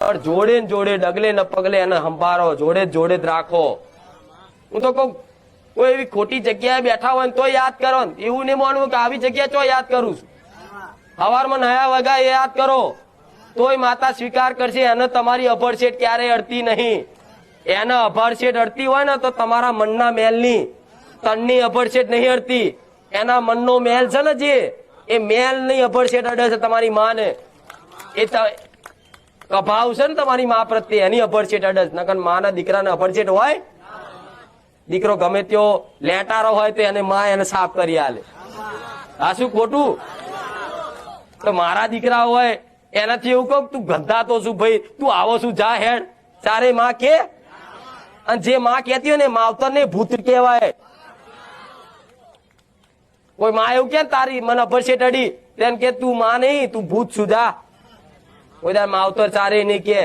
પણ જોડે ને જોડે ડગલે ને પગલે એને સંભાળો, જોડે જ રાખો. હું તો કહું કોઈ એવી ખોટી જગ્યાએ બેઠા હોય ને તો યાદ કરો ને, એવું નહીં માનવું કે આવી જગ્યા તો યાદ કરું છું. સવારમાં નયા વગા એ યાદ કરો તોય માતા સ્વીકાર કરશે. એને તમારી અભડશેટ ક્યારેય અડતી નહીં. એને અભડશેટ અડતી હોય ને તો તમારા મનના મેલની, તનની અભડશેટ નહીં અડતી. એના મનનો મેલ છે ને જે, એ મેલ ની અભડશેટ અડે છે તમારી માને. એ કભાવ છે ને તમારી મા પ્રત્યે, એની અભડશેટ અડે છે. નકર માના દીકરાને અભડશેટ હોય? દીકરો ગમે ત્યો લેટારો હોય તો એને માં એને સાફ કરી આલે. આ શું ખોટું? તો મારા દીકરા હોય એનાથી એવું કહું તું ગંધા તો શું ભાઈ, તું આવો શું, જા હેડ. ચારે માં કે, અને જે માં કેતી હોય ને માવતર ને ભૂત કહેવાય. કોઈ માં એવું કે તારી મને અભડશેટ અડી તેમ કે તું માં નહીં, તું ભૂત છું, જા. કોઈ તાર માવતર ચારે નહીં કે.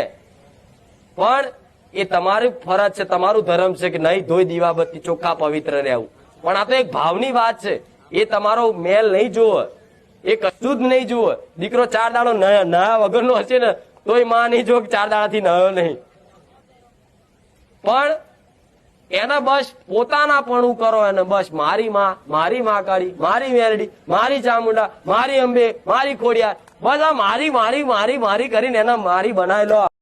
પણ એ તમારી ફરજ છે, તમારું ધર્મ છે કે નહીં ધોઈ દીવાબત્તી ચોખ્ખા પવિત્ર રહેવું. પણ આ તો એક ભાવની વાત છે. એ તમારો મેલ નહીં જોવે, એ કશું જ નહીં જુઓ. દીકરો 4 દાડો નયા વગરનો હશે ને તોય માં નહીં જો 4 દાડાથી નયો નહીં. પણ એના બસ પોતાનાપણું કરો. એને બસ મારી માં કાળી, મારી મેરડી, મારી ચામુંડા, મારી અંબે, મારી ખોડિયાર, બસ આ મારી કરીને એને મારી બનાવી લો.